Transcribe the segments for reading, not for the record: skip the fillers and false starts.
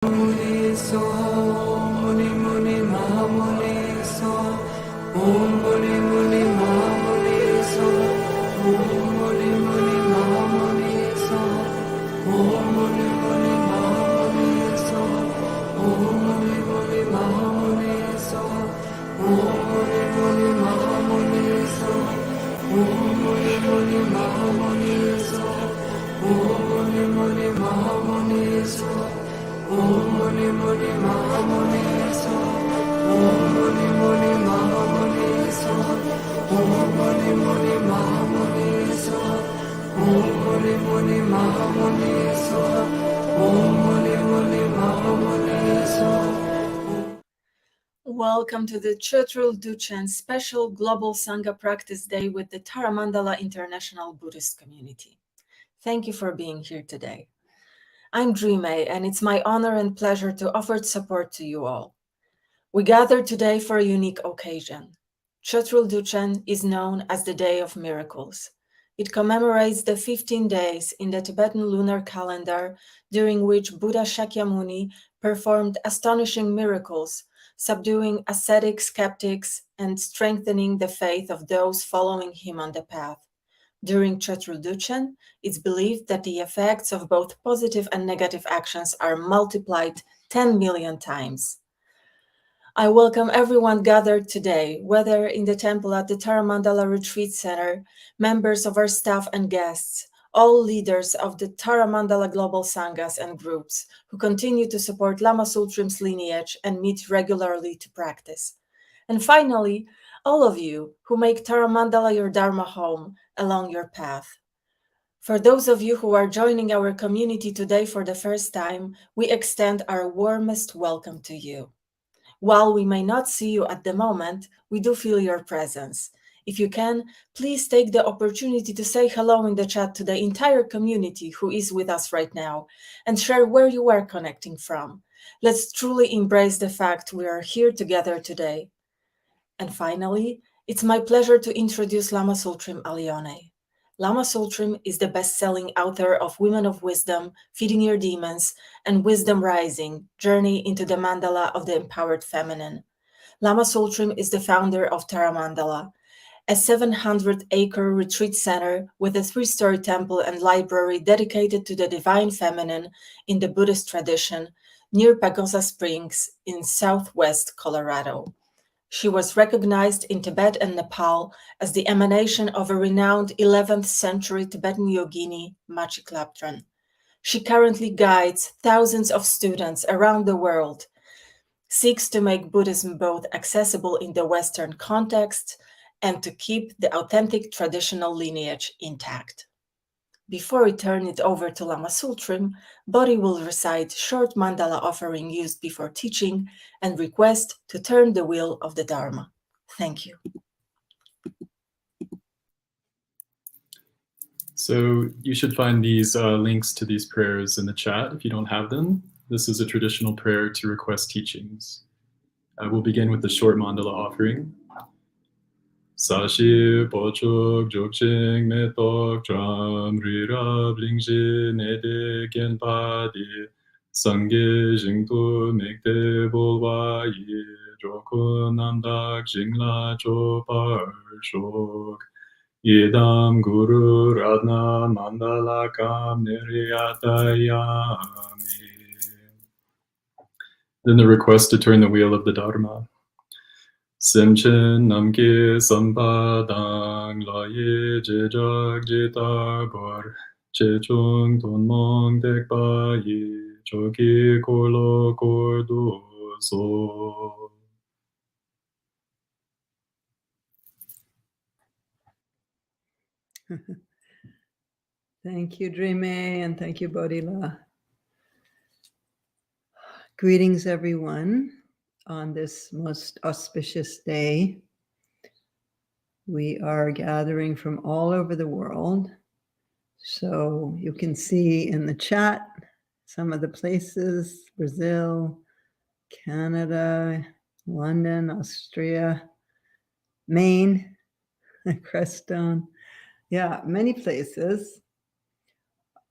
Muni Soha, Muni Muni Mahamuni Soha, Om Muni Muni Mahamuni Soha, Om Muni Muni Mahamuni Soha, Om Muni Muni Mahamuni Soha, Om Muni Muni Mahamuni Soha, Om Muni Muni Mahamuni Soha, Om Muni Muni Mahamuni Soha, Om Muni Muni Mahamuni Soha. Om Muni Muni Mahamuni Soha, Om Muni Muni Mahamuni Soha, Om Muni Muni Mahamuni Soha, Om Muni Muni Mahamuni Soha, Om Muni Muni Mahamuni Soha. Welcome to the Chötrul Düchen special Global Sangha Practice Day with the Tara Mandala International Buddhist Community. Thank you for being here today. I'm Drimé, and it's my honor and pleasure to offer support to you all. We gather today for a unique occasion. Chötrul Düchen is known as the Day of Miracles. It commemorates the 15 days in the Tibetan lunar calendar during which Buddha Shakyamuni performed astonishing miracles, subduing ascetic skeptics and strengthening the faith of those following him on the path. During Chötrul Düchen, it's believed that the effects of both positive and negative actions are multiplied 10 million times. I welcome everyone gathered today, whether in the temple at the Tara Mandala Retreat Center, members of our staff and guests, all leaders of the Tara Mandala Global Sanghas and groups who continue to support Lama Tsultrim's lineage and meet regularly to practice. And finally, all of you who make Tara Mandala your Dharma home along your path. For those of you who are joining our community today for the first time, we extend our warmest welcome to you. While we may not see you at the moment, we do feel your presence. If you can, please take the opportunity to say hello in the chat to the entire community who is with us right now and share where you are connecting from. Let's truly embrace the fact we are here together today. And finally, it's my pleasure to introduce Lama Tsultrim Allione. Lama Tsultrim is the best-selling author of Women of Wisdom, Feeding Your Demons, and Wisdom Rising, Journey into the Mandala of the Empowered Feminine. Lama Tsultrim is the founder of Tara Mandala, a 700-acre retreat center with a 3-story temple and library dedicated to the divine feminine in the Buddhist tradition near Pagosa Springs in southwest Colorado. She was recognized in Tibet and Nepal as the emanation of a renowned 11th century Tibetan yogini, Machi Klaptran. She currently guides thousands of students around the world, seeks to make Buddhism both accessible in the Western context and to keep the authentic traditional lineage intact. Before we turn it over to Lama Tsultrim, Bodhi will recite short mandala offering used before teaching and request to turn the wheel of the Dharma. Thank you. So you should find these links to these prayers in the chat if you don't have them. This is a traditional prayer to request teachings. We'll begin with the short mandala offering. Sashi pochok jokching metok tram rira blingji nede genpadi sangye jingtu mekte bolwa yi jokun namdak jingla chopar shok yedam guru radna mandala kam niryatayami. Then the request to turn the wheel of the Dharma. Simchen namki sampadang laye jejak jitar bor chechung tonmong dekpa yi choki korlo kordo so. Thank you, Drimé, and thank you, Bodhila. Greetings, everyone, on this most auspicious day. We are gathering from all over the world. So you can see in the chat some of the places: Brazil, Canada, London, Austria, Maine, Crestone. Yeah, many places.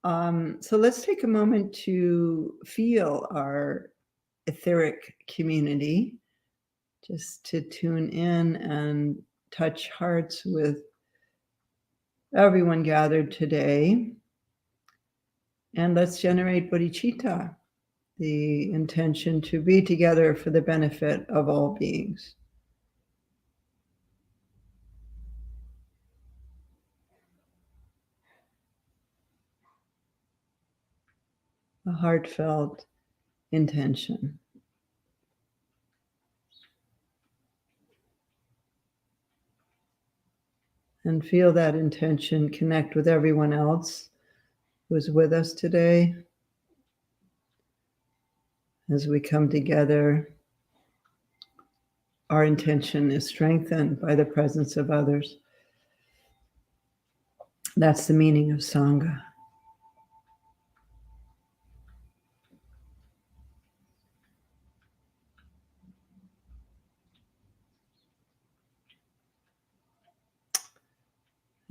So let's take a moment to feel our etheric community, just to tune in and touch hearts with everyone gathered today. And let's generate Bodhicitta, the intention to be together for the benefit of all beings. A heartfelt intention. And feel that intention connect with everyone else who's with us today. As we come together, our intention is strengthened by the presence of others. That's the meaning of Sangha.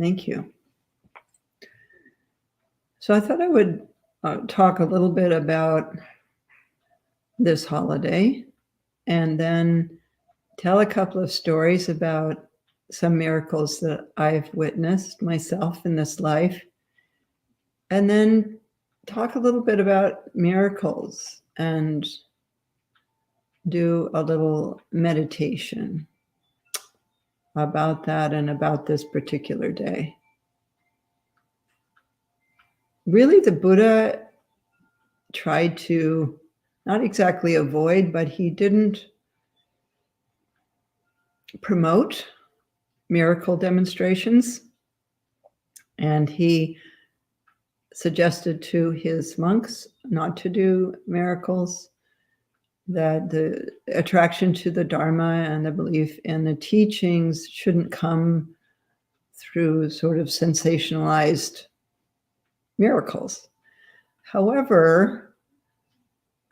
Thank you. So I thought I would talk a little bit about this holiday and then tell a couple of stories about some miracles that I've witnessed myself in this life, and then talk a little bit about miracles and do a little meditation about that and about this particular day. Really, the Buddha tried to not exactly avoid, but he didn't promote miracle demonstrations. And he suggested to his monks not to do miracles, that the attraction to the Dharma and the belief in the teachings shouldn't come through sort of sensationalized miracles. However,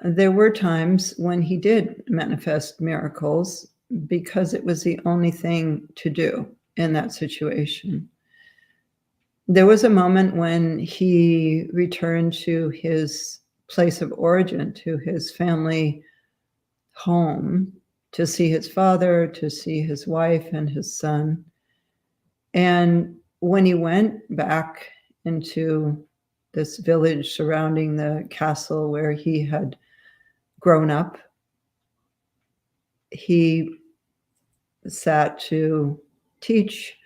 there were times when he did manifest miracles because it was the only thing to do in that situation. There was a moment when he returned to his place of origin, to his family home, to see his father, to see his wife and his son. And when he went back into this village surrounding the castle where he had grown up, he sat to teach,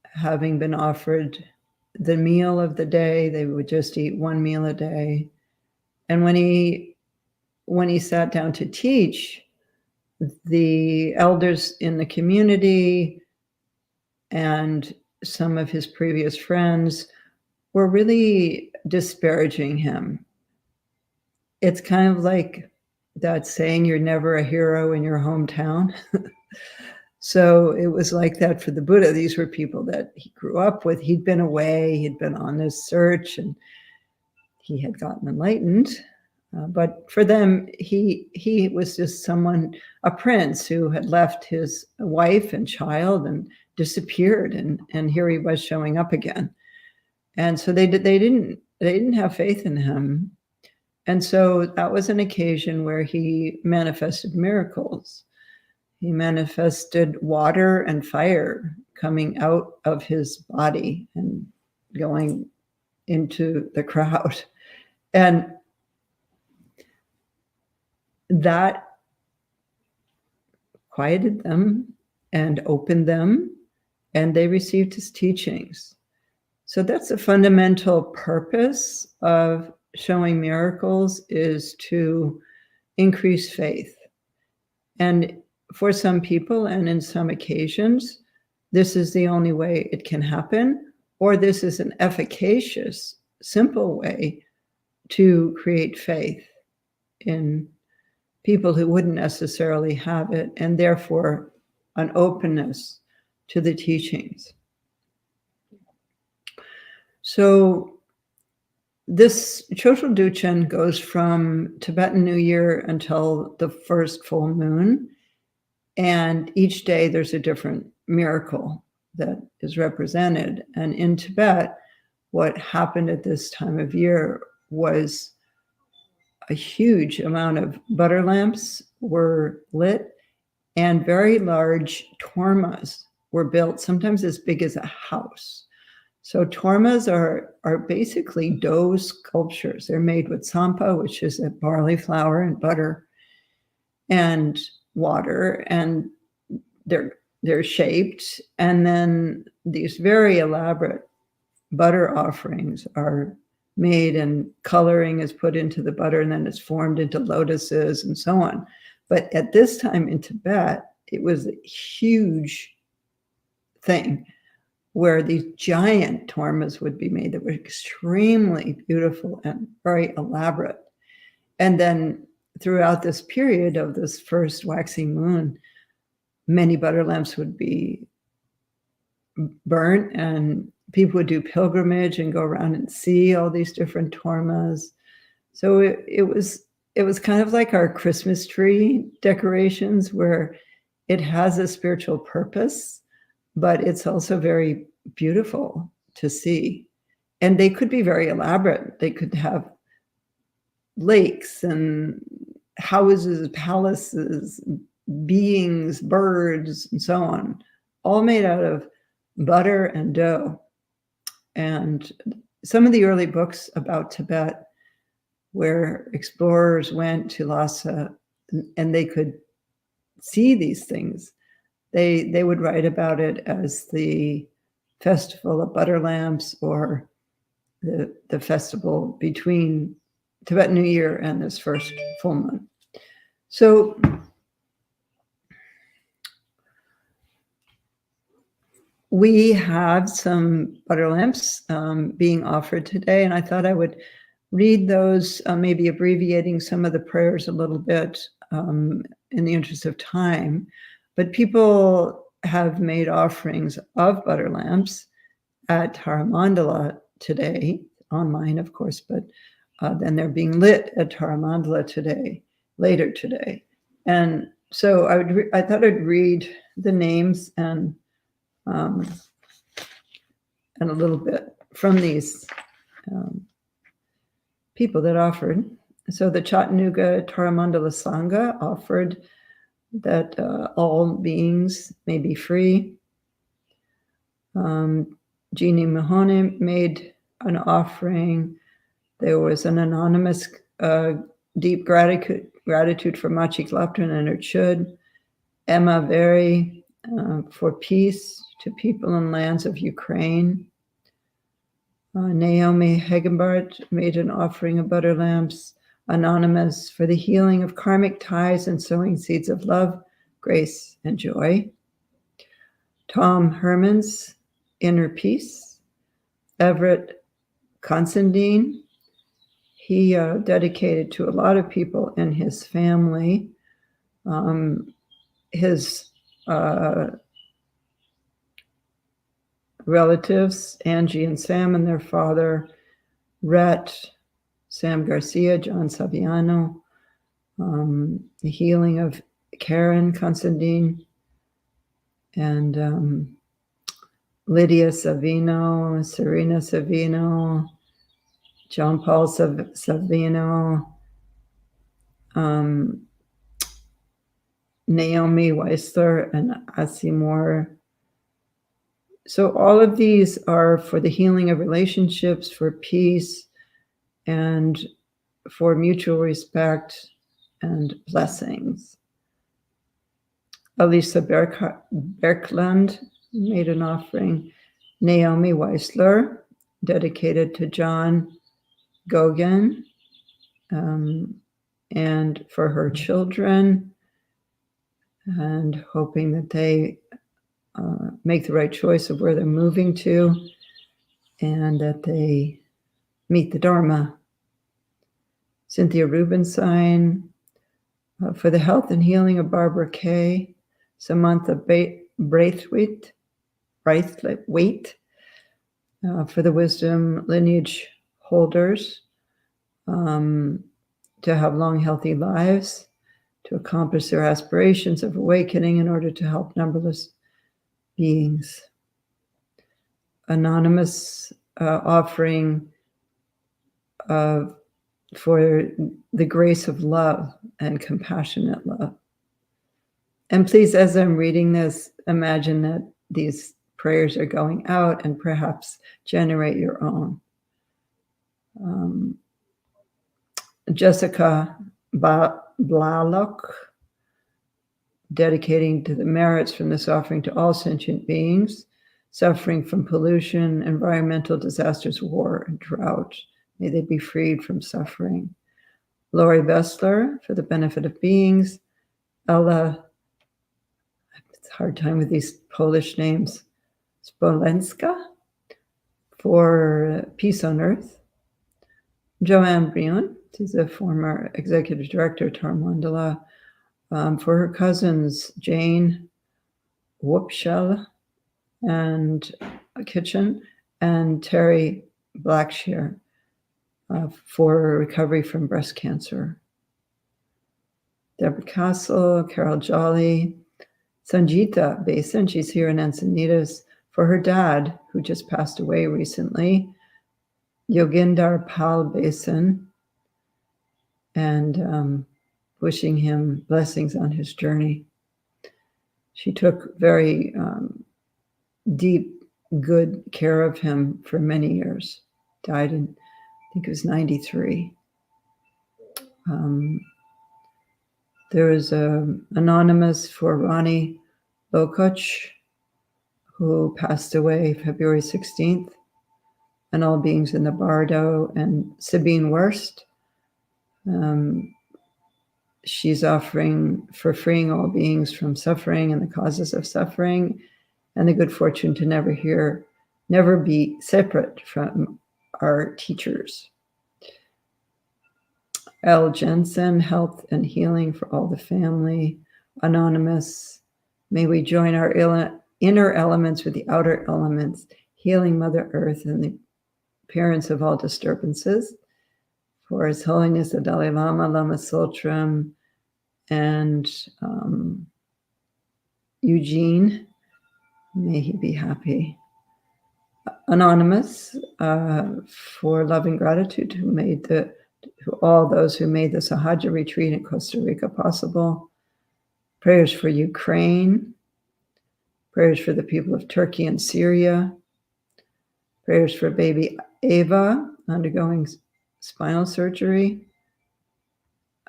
having been offered the meal of the day. They would just eat one meal a day. And when he sat down to teach, the elders in the community and some of his previous friends were really disparaging him. It's kind of like that saying, you're never a hero in your hometown. So it was like that for the Buddha. These were people that he grew up with. He'd been away, he'd been on this search, and he had gotten enlightened. But for them, he was just someone, a prince who had left his wife and child and disappeared, and here he was showing up again. And so they didn't have faith in him. And so that was an occasion where he manifested miracles. He manifested water and fire coming out of his body and going into the crowd. And that quieted them and opened them, and they received his teachings. So that's the fundamental purpose of showing miracles, is to increase faith. And for some people and in some occasions, this is the only way it can happen, or this is an efficacious, simple way to create faith in people who wouldn't necessarily have it, and therefore an openness to the teachings. So this Chötrul Düchen goes from Tibetan New Year until the first full moon. And each day there's a different miracle that is represented. And in Tibet, what happened at this time of year was a huge amount of butter lamps were lit, and very large tormas were built, sometimes as big as a house. So tormas are basically dough sculptures. They're made with sampa, which is a barley flour and butter and water, and they're shaped. And then these very elaborate butter offerings are made, and coloring is put into the butter, and then it's formed into lotuses and so on. But at this time in Tibet, it was a huge thing where these giant tormas would be made that were extremely beautiful and very elaborate. And then throughout this period of this first waxing moon, many butter lamps would be burnt, and people would do pilgrimage and go around and see all these different tormas. So it was kind of like our Christmas tree decorations, where it has a spiritual purpose, but it's also very beautiful to see. And they could be very elaborate. They could have lakes and houses, palaces, beings, birds, and so on, all made out of butter and dough. And some of the early books about Tibet, where explorers went to Lhasa and they could see these things, they would write about it as the festival of butter lamps, or the festival between Tibetan New Year and this first full moon. So we have some butter lamps being offered today, and I thought I would read those, maybe abbreviating some of the prayers a little bit in the interest of time. But people have made offerings of butter lamps at Tara Mandala today, online, of course, but then they're being lit at Tara Mandala today, later today. And so I thought I'd read the names and a little bit from these people that offered. So the Chattanooga Tara Mandala Sangha offered that all beings may be free. Jeannie Mahoney made an offering. There was an anonymous deep gratitude for Machi Glapton and her chud. Emma Very for peace to people and lands of Ukraine. Naomi Hegenbart made an offering of butter lamps. Anonymous for the healing of karmic ties and sowing seeds of love, grace, and joy. Tom Herman's inner peace. Everett Considine, he dedicated to a lot of people in his family. His relatives, Angie and Sam, and their father, Rhett, Sam Garcia, John Saviano, the healing of Karen Considine, and Lydia Savino, Serena Savino, John Paul Savino, Naomi Weisler, and Asimor. So all of these are for the healing of relationships, for peace, and for mutual respect and blessings. Elisa Berkland made an offering. Naomi Weisler, dedicated to John Gogan, and for her children, and hoping that they make the right choice of where they're moving to, and that they meet the Dharma. Cynthia Rubenstein, for the health and healing of Barbara Kay. Samantha Braithwaite, for the wisdom lineage holders, to have long, healthy lives, to accomplish their aspirations of awakening in order to help numberless beings. Anonymous offering for the grace of love and compassionate love. And please, as I'm reading this, imagine that these prayers are going out and perhaps generate your own. Jessica Blalock, dedicating to the merits from this offering to all sentient beings suffering from pollution, environmental disasters, war, and drought. May they be freed from suffering. Lori Bessler, for the benefit of beings. Ella, it's a hard time with these Polish names. Spolenska, for peace on earth. Joanne Brion, she's a former executive director of Tara Mandala, for her cousins Jane Whoopshell and Kitchen and Terry Blackshear, for recovery from breast cancer. Deborah Castle, Carol Jolly, Sanjita Basin, she's here in Encinitas, for her dad, who just passed away recently, Yoginder Pal Basin, and wishing him blessings on his journey. She took very deep, good care of him for many years. Died in, I think it was 93. There is an anonymous for Ronnie Lokoch, who passed away February 16th, and all beings in the Bardo, and Sabine Wurst. She's offering for freeing all beings from suffering and the causes of suffering, and the good fortune to never be separate from our teachers. L. Jensen, health and healing for all the family. Anonymous, may we join our inner elements with the outer elements, healing Mother Earth and the parents of all disturbances. For His Holiness the Dalai Lama, Lama Tsultrim, and Eugene, may he be happy. Anonymous, for love and gratitude to all those who made the Sahaja retreat in Costa Rica possible. Prayers for Ukraine. Prayers for the people of Turkey and Syria. Prayers for baby Ava, undergoing spinal surgery.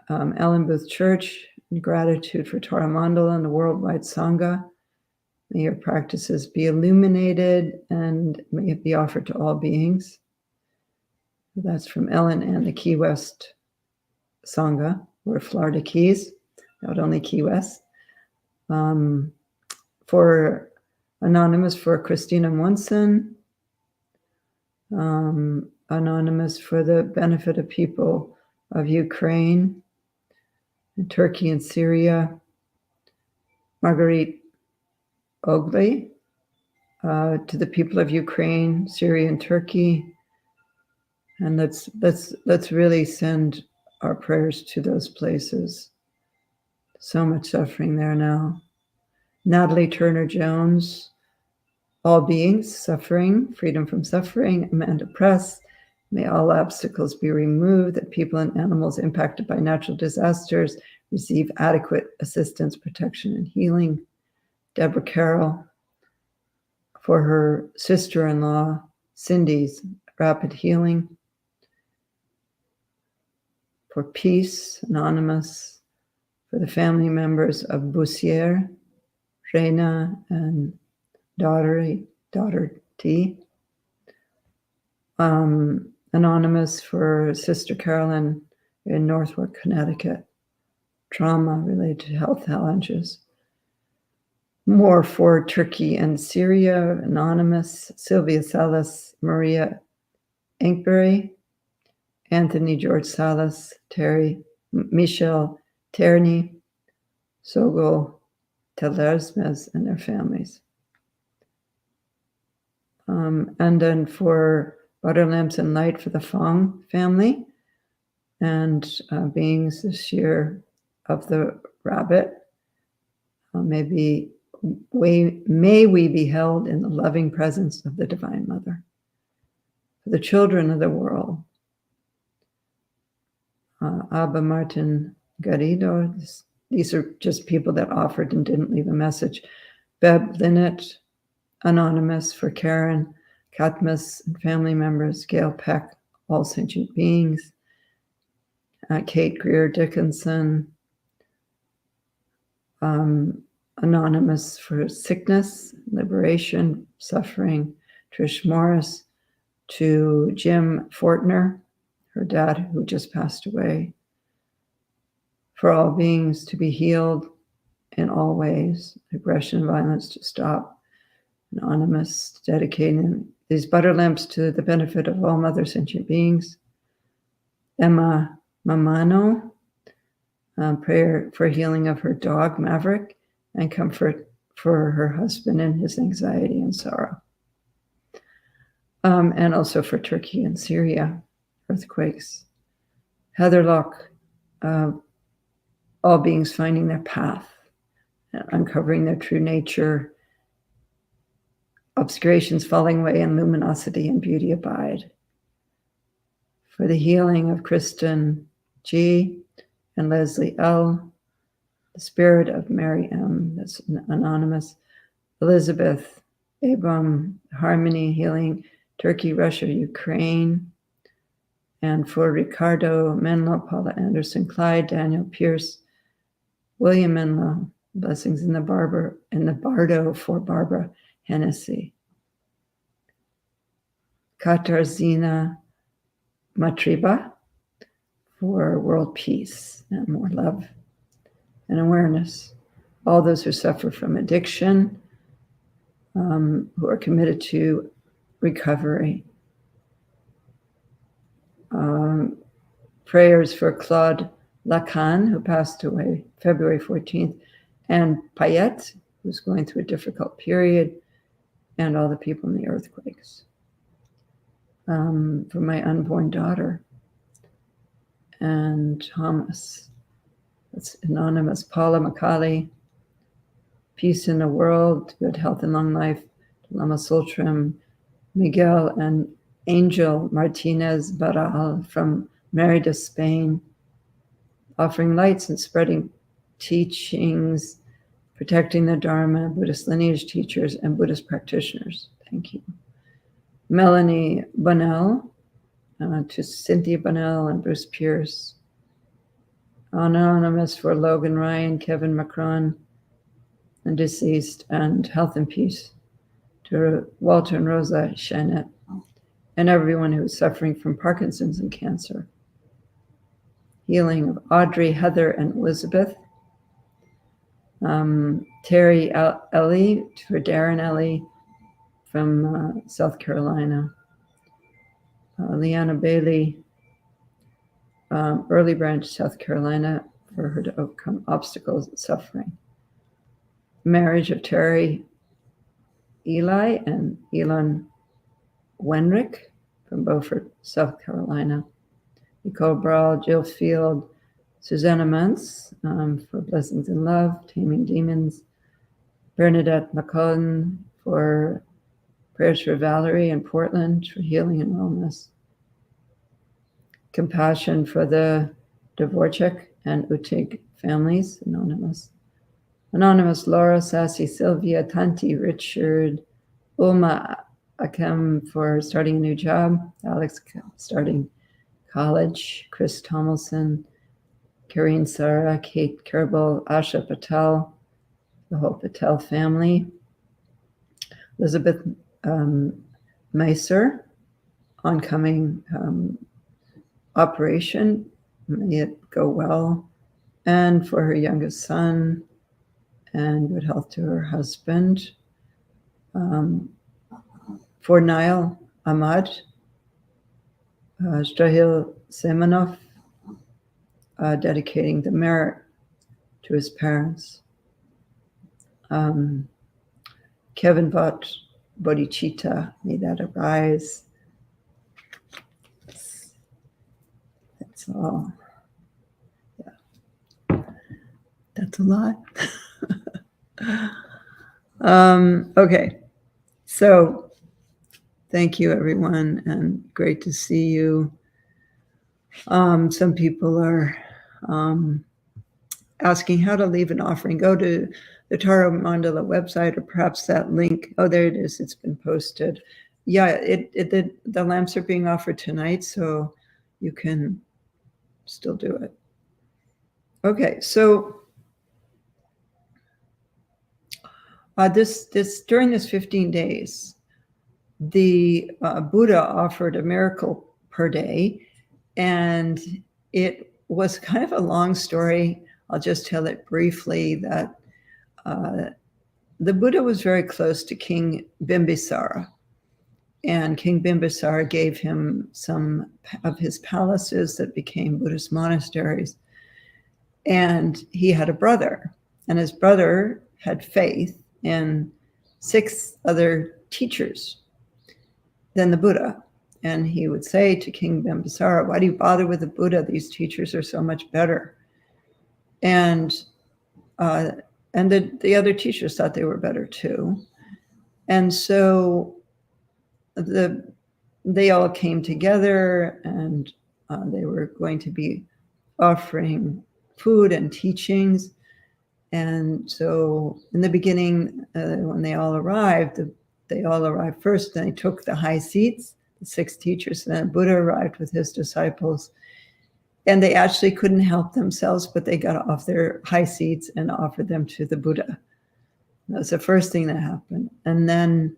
Ellen Booth Church, gratitude for Tara Mandala and the Worldwide Sangha. May your practices be illuminated and may it be offered to all beings. That's from Ellen and the Key West Sangha, or Florida Keys, not only Key West. For Anonymous for Christina Munson. Anonymous for the benefit of people of Ukraine, and Turkey and Syria. Marguerite Ogley, to the people of Ukraine, Syria, and Turkey. And let's really send our prayers to those places. So much suffering there now. Natalie Turner Jones, all beings suffering, freedom from suffering. Amanda Press, may all obstacles be removed, that people and animals impacted by natural disasters receive adequate assistance, protection, and healing. Deborah Carroll, for her sister-in-law, Cindy's rapid healing. For peace, Anonymous, for the family members of Bussier, Reina, and daughter T. Anonymous for Sister Carolyn in Northwark, Connecticut. Trauma related to health challenges. More for Turkey and Syria. Anonymous, Sylvia Salas, Maria Inkberry, Anthony George Salas, Terry, Michelle Terney, Sogol Telersmes, and their families. And then for Butterlamps and Light for the Fong family, and beings this year of the rabbit. May we be held in the loving presence of the Divine Mother. for the children of the world. Abba Martin Garrido, these are just people that offered and didn't leave a message. Beb Linnett, Anonymous, for Karen, Katmus and family members, Gail Peck, all sentient beings, Kate Greer Dickinson, Anonymous for sickness, liberation, suffering, Trish Morris, to Jim Fortner, her dad who just passed away, for all beings to be healed in all ways, aggression and violence to stop. Anonymous, dedicating these Butterlamps to the benefit of all mother sentient beings. Emma Mamano, prayer for healing of her dog Maverick and comfort for her husband in his anxiety and sorrow. And also for Turkey and Syria, earthquakes. Heather Locke, all beings finding their path, uncovering their true nature, obscurations falling away, and luminosity and beauty abide. For the healing of Kristen G. and Leslie L., the spirit of Mary M., that's Anonymous, Elizabeth Abram, Harmony, healing Turkey, Russia, Ukraine, and for Ricardo Menlo, Paula Anderson, Clyde, Daniel Pierce, William Menlo, blessings in the Bardo for Barbara Hennessy. Katarzina Matriba for world peace and more love and awareness. All those who suffer from addiction, who are committed to recovery. Prayers for Claude Lacan, who passed away February 14th, and Payette, who's going through a difficult period, and all the people in the earthquakes. For my unborn daughter. And Thomas, that's Anonymous, Paula McCauley, peace in the world, good health and long life, Lama Tsultrim, Miguel and Angel Martinez Baral from Merida, Spain, offering lights and spreading teachings, protecting the Dharma, Buddhist lineage teachers, and Buddhist practitioners. Thank you. Melanie Bonnell, to Cynthia Bonnell and Bruce Pierce. Anonymous for Logan Ryan, Kevin Macron, and deceased, and health and peace to Walter and Rosa Shanette, and everyone who is suffering from Parkinson's and cancer. Healing of Audrey, Heather, and Elizabeth. Terry Ellie, for Darren Ellie from South Carolina. Leanna Bailey, Early Branch, South Carolina, for her to overcome obstacles and suffering. Marriage of Terry Eli and Elon Wenrick from Beaufort, South Carolina. Nicole Brawl, Jill Field, Susanna Muntz for Blessings in Love, Taming Demons. Bernadette McCullen for prayers for Valerie in Portland for healing and wellness. Compassion for the Dvorak and Utig families, Anonymous. Anonymous, Laura, Sassy, Sylvia, Tanti, Richard, Ulma Akem for starting a new job, Alex starting college, Chris Tomlinson, Karine Sarah, Kate Kerbal, Asha Patel, the whole Patel family, Elizabeth Meiser, oncoming operation, may it go well, and for her youngest son, and good health to her husband. For Niall Ahmad, Strahil Semenov, dedicating the merit to his parents. Kevin Vaught, Bodhicitta, may that arise. That's all. Yeah. That's a lot. Okay. So Thank you, everyone, and great to see you. Some people are asking how to leave an offering. Go to the Tara Mandala website, or perhaps that link. Oh, there it is. It's been posted. Yeah, the lamps are being offered tonight, so you can still do it. Okay, so during this 15 days, the Buddha offered a miracle per day, and it was kind of a long story. I'll just tell it briefly that the Buddha was very close to King Bimbisara, and King Bimbisara gave him some of his palaces that became Buddhist monasteries. And he had a brother, and his brother had faith in 6 other teachers than the Buddha. And he would say to King Bimbisara, "Why do you bother with the Buddha? These teachers are so much better." And the other teachers thought they were better too. And so they all came together, and they were going to be offering food and teachings. And so in the beginning, when they all arrived first, and they took the high seats, the 6 teachers, and then Buddha arrived with his disciples. And they actually couldn't help themselves, but they got off their high seats and offered them to the Buddha. That was the first thing that happened. And then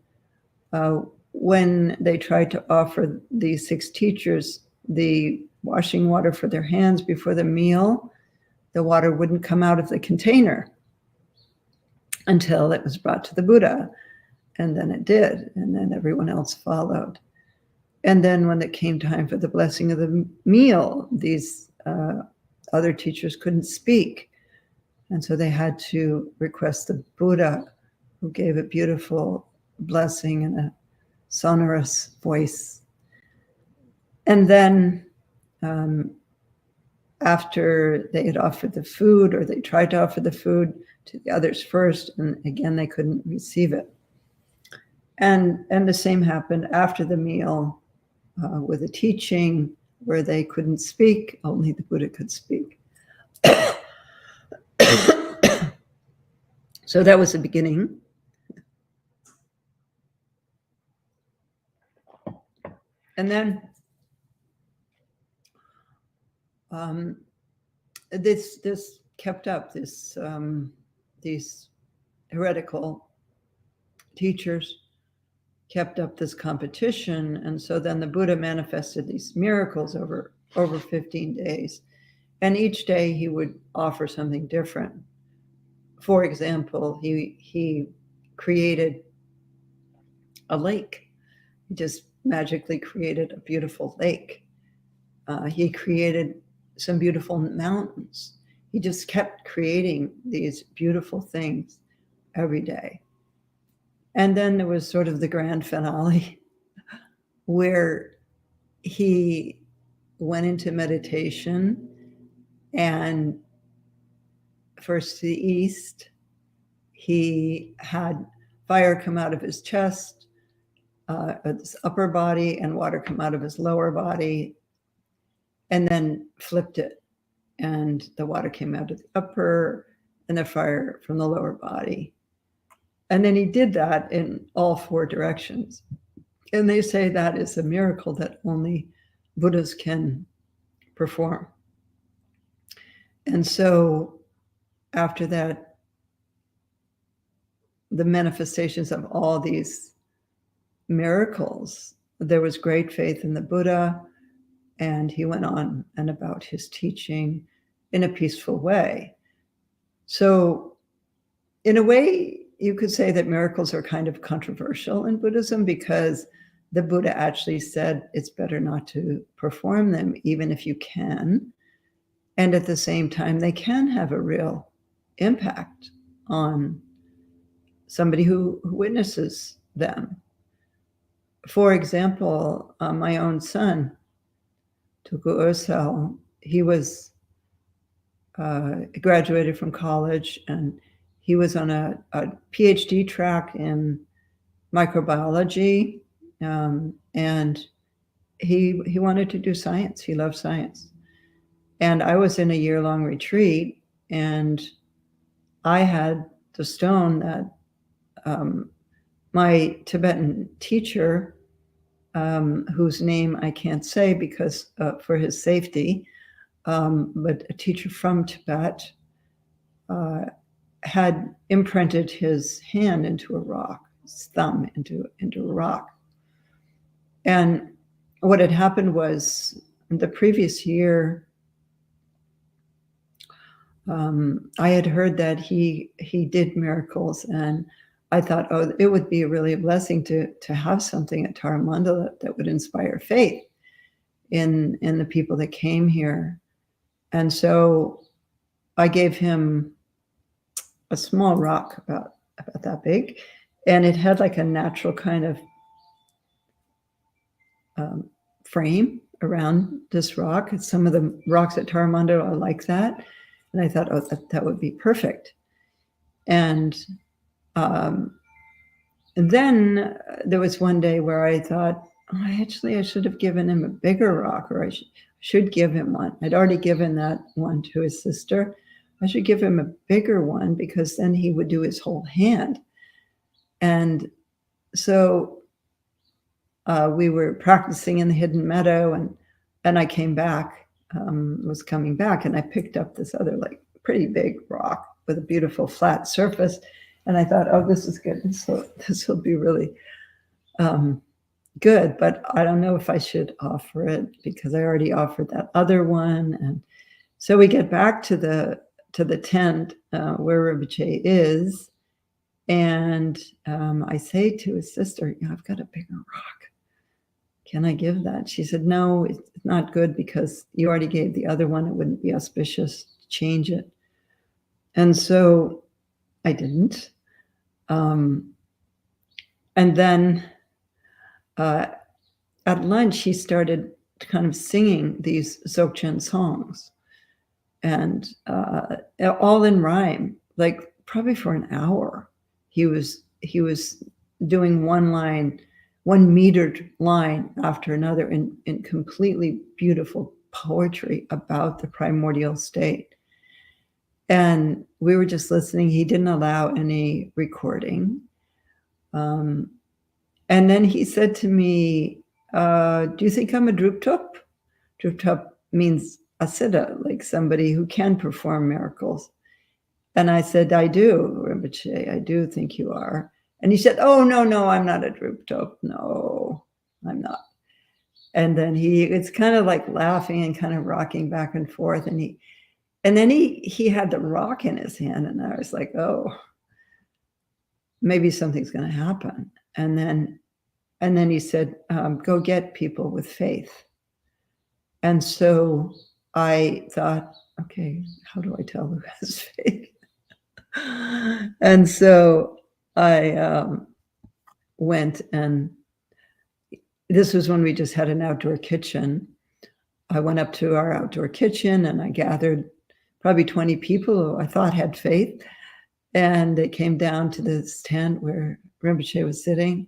when they tried to offer these 6 teachers the washing water for their hands before the meal, the water wouldn't come out of the container until it was brought to the Buddha. And then it did. And then everyone else followed. And then when it came time for the blessing of the meal, these other teachers couldn't speak. And so they had to request the Buddha, who gave a beautiful blessing in a sonorous voice. And then after they had offered the food, or they tried to offer the food to the others first, and again, they couldn't receive it. And the same happened after the meal with a teaching where they couldn't speak, only the Buddha could speak. So that was the beginning. And then this kept up, these heretical teachers kept up this competition. And so then the Buddha manifested these miracles over 15 days. And each day he would offer something different. For example, he created a lake. He just magically created a beautiful lake. He created some beautiful mountains. He just kept creating these beautiful things every day. And then there was sort of the grand finale where he went into meditation, and first to the east, he had fire come out of his chest, his upper body, and water come out of his lower body, and then flipped it. And the water came out of the upper and the fire from the lower body. And then he did that in all 4 directions. And they say that is a miracle that only Buddhas can perform. And so after that, the manifestations of all these miracles, there was great faith in the Buddha, and he went on and about his teaching in a peaceful way. So in a way, you could say that miracles are kind of controversial in Buddhism, because the Buddha actually said it's better not to perform them, even if you can. And at the same time, they can have a real impact on somebody who witnesses them. For example, my own son, Tuku Ursel, he was graduated from college, and he was on a PhD track in microbiology, and he wanted to do science. He loved science. And I was in a year-long retreat, and I had the stone that my Tibetan teacher, whose name I can't say because for his safety, but a teacher from Tibet, had imprinted his hand into a rock, his thumb into a rock. And what had happened was, the previous year, I had heard that he did miracles, and I thought, oh, it would be really a blessing to have something at Tara Mandala that would inspire faith in the people that came here. And so I gave him a small rock about that big, and it had like a natural kind of frame around this rock. And some of the rocks at Tara Mandala are like that. And I thought, oh, that would be perfect. And then there was one day where I thought, oh, I should have given him a bigger rock, or I should give him one. I'd already given that one to his sister. I should give him a bigger one, because then he would do his whole hand. And so we were practicing in the hidden meadow, and I came back, was coming back, and I picked up this other like pretty big rock with a beautiful flat surface. And I thought, oh, this is good. This will be really good, but I don't know if I should offer it, because I already offered that other one. And so we get back to the tent where Rinpoche is, and I say to his sister, I've got a bigger rock. Can I give that? She said, no, it's not good, because you already gave the other one. It wouldn't be auspicious to change it. And so I didn't. And then at lunch, he started kind of singing these Dzogchen songs, and all in rhyme, like probably for an hour. He was doing one metered line after another in completely beautiful poetry about the primordial state. And we were just listening. He didn't allow any recording. And then he said to me, do you think I'm a druptup? Druptup means a siddha, like somebody who can perform miracles. And I said, I do, Rinpoche, I do think you are. And he said, oh, no, I'm not a druptup. No, I'm not. And then it's kind of like laughing and kind of rocking back and forth. And then he had the rock in his hand, and I was like, oh, maybe something's going to happen. And then he said, go get people with faith. And so I thought, okay, how do I tell who has faith? And so I went, and this was when we just had an outdoor kitchen. I went up to our outdoor kitchen, and I gathered probably 20 people who I thought had faith. And they came down to this tent where Rinpoche was sitting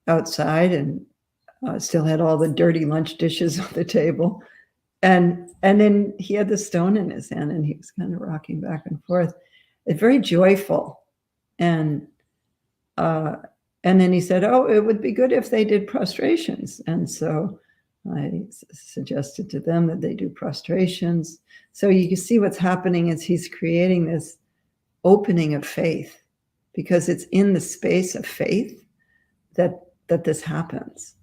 outside, and still had all the dirty lunch dishes on the table. And then he had the stone in his hand, and he was kind of rocking back and forth. It's very joyful. And then he said, oh, it would be good if they did prostrations. And so I suggested to them that they do prostrations. So you can see what's happening is he's creating this opening of faith, because it's in the space of faith that this happens.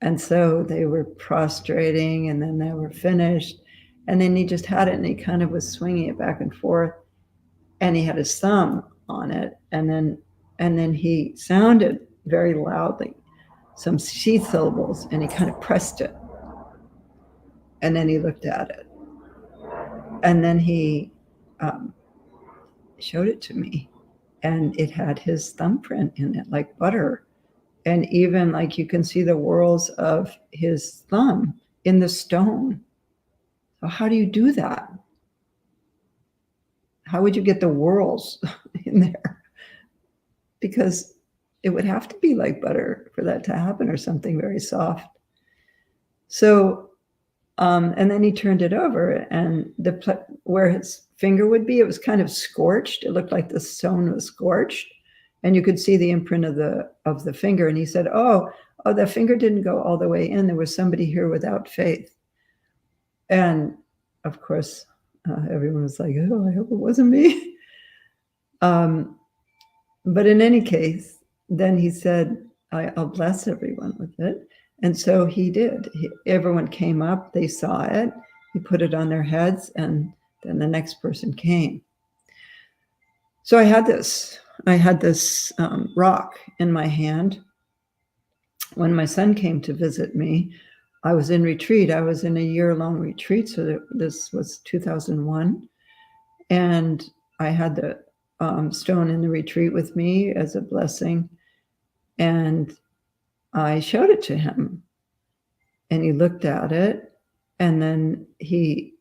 And so they were prostrating, and then they were finished. And then he just had it, and he kind of was swinging it back and forth, and he had his thumb on it. And then he sounded very loudly some sheath syllables, and he kind of pressed it. And then he looked at it. And then he showed it to me, and it had his thumbprint in it, like butter. And even like you can see the whorls of his thumb in the stone. So how do you do that? How would you get the whorls in there? Because it would have to be like butter for that to happen, or something very soft. So, and then he turned it over, and where his finger would be, it was kind of scorched. It looked like the stone was scorched, and you could see the imprint of the finger. And he said, oh, the finger didn't go all the way in. There was somebody here without faith. And of course, everyone was like, oh, I hope it wasn't me. But in any case, then he said, I'll bless everyone with it. And so he did. Everyone came up, they saw it, he put it on their heads, and then the next person came. So I had this rock in my hand. When my son came to visit me, I was in retreat. I was in a year-long retreat. So this was 2001. And I had the stone in the retreat with me as a blessing. And I showed it to him. And he looked at it. And then he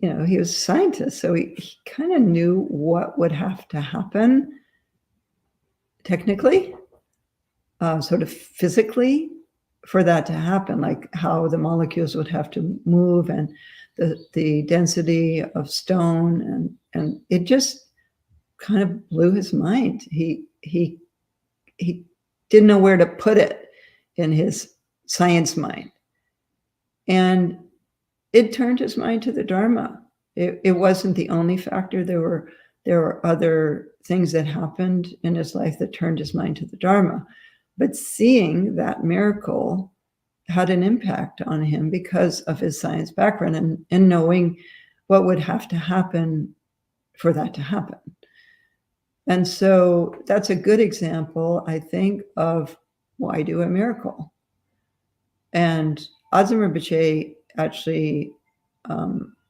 was a scientist. So he kind of knew what would have to happen technically, sort of physically, for that to happen, like how the molecules would have to move, and the density of stone, and it just kind of blew his mind. He didn't know where to put it in his science mind, and it turned his mind to the Dharma. It wasn't the only factor. There were other things that happened in his life that turned his mind to the Dharma. But seeing that miracle had an impact on him because of his science background, and knowing what would have to happen for that to happen. And so that's a good example, I think, of why do a miracle. And Adzim Rinpoche actually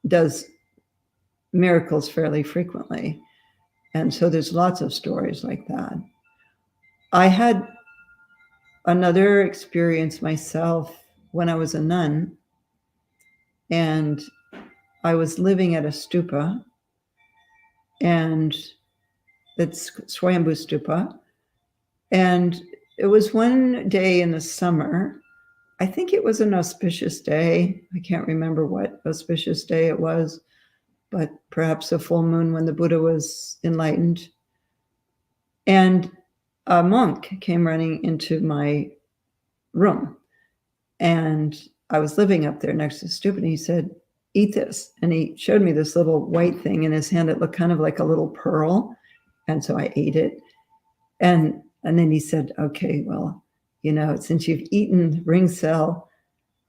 does miracles fairly frequently. And so there's lots of stories like that. I had another experience myself when I was a nun, and I was living at a stupa, and it's Swayambhu Stupa. And it was one day in the summer. I think it was an auspicious day. I can't remember what auspicious day it was, but perhaps a full moon when the Buddha was enlightened. And a monk came running into my room, and I was living up there next to the stupa, and he said, eat this. And he showed me this little white thing in his hand. It looked kind of like a little pearl. And so I ate it. And then he said, okay, well, since you've eaten ring cell,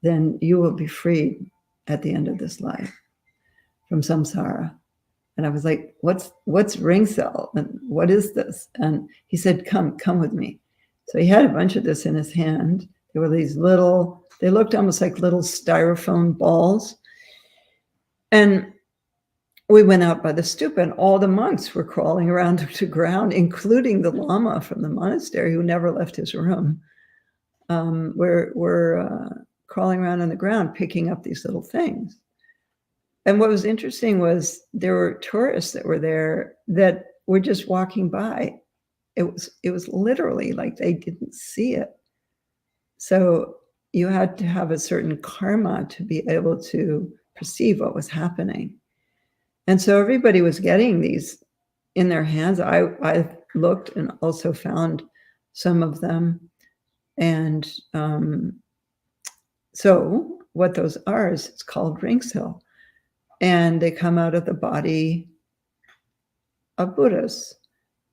then you will be freed at the end of this life from samsara. And I was like, what's ring cell? And what is this? And he said, come with me. So he had a bunch of this in his hand. There were these they looked almost like little styrofoam balls. And we went out by the stupa, and all the monks were crawling around the ground, including the Lama from the monastery, who never left his room. Were crawling around on the ground, picking up these little things. And what was interesting was there were tourists that were there that were just walking by. It was literally like they didn't see it. So you had to have a certain karma to be able to perceive what was happening. And so everybody was getting these in their hands. I looked and also found some of them. And so what those are is it's called ring cell. And they come out of the body of Buddhas.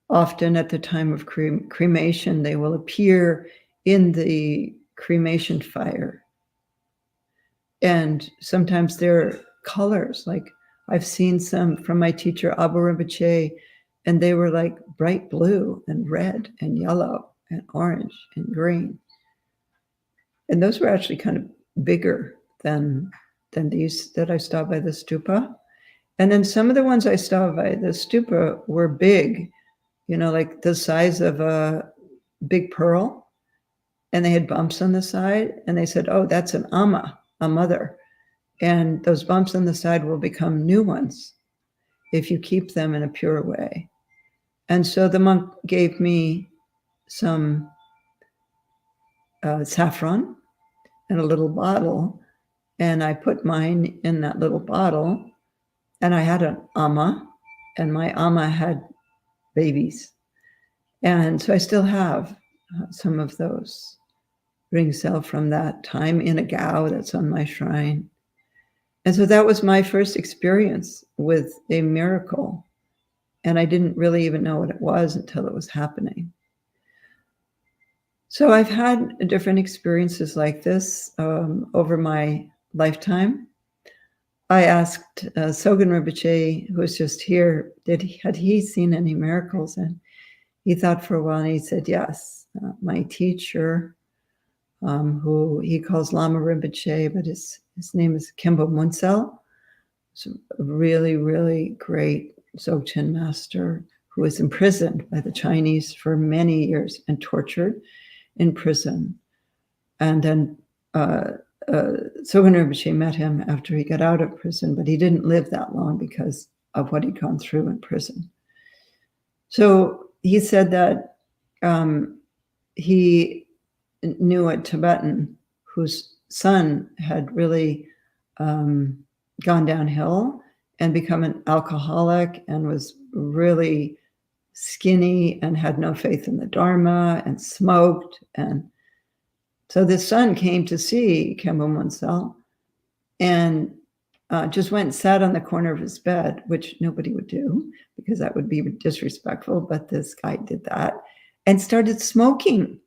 Often at the time of cremation, they will appear in the cremation fire. And sometimes they're colors, like I've seen some from my teacher, Abu Rinpoche, and they were like bright blue and red and yellow and orange and green. And those were actually kind of bigger than these that I saw by the stupa. And then some of the ones I saw by the stupa were big, like the size of a big pearl. And they had bumps on the side. And they said, oh, that's an amma, a mother. And those bumps on the side will become new ones if you keep them in a pure way. And so the monk gave me some saffron in a little bottle, and I put mine in that little bottle, and I had an ama, and my ama had babies. And so I still have some of those ring cell from that time in a gao that's on my shrine. And so that was my first experience with a miracle. And I didn't really even know what it was until it was happening. So I've had different experiences like this over my lifetime. I asked Sogen Rinpoche, who was just here, had he seen any miracles? And he thought for a while, and he said, yes. My teacher, who he calls Lama Rinpoche, but his name is Khenpo Munsel. He's a really, really great Dzogchen master who was imprisoned by the Chinese for many years and tortured in prison. And then Sogen Rinpoche met him after he got out of prison, but he didn't live that long because of what he'd gone through in prison. So he said that he knew a Tibetan whose son had really gone downhill and become an alcoholic and was really skinny and had no faith in the Dharma and smoked. And so this son came to see Khenpo Munsel and just went and sat on the corner of his bed, which nobody would do because that would be disrespectful. But this guy did that and started smoking.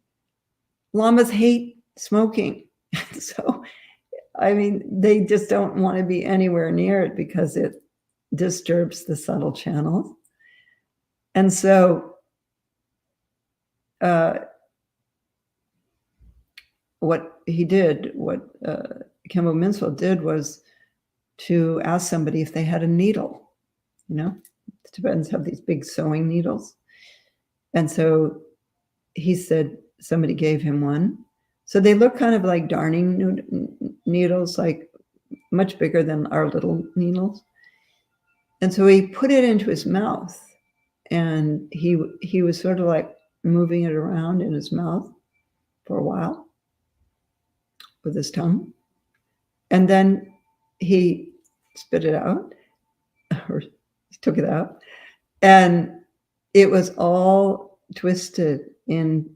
Lamas hate smoking. So, I mean, they just don't want to be anywhere near it because it disturbs the subtle channels. And so what he did, what Khenpo Munsel did was to ask somebody if they had a needle. You know, the Tibetans have these big sewing needles. And so he said somebody gave him one. So they look kind of like darning needles, like much bigger than our little needles. And so he put it into his mouth, and he was sort of like moving it around in his mouth for a while with his tongue. And then he spit it out, or he took it out, and it was all twisted in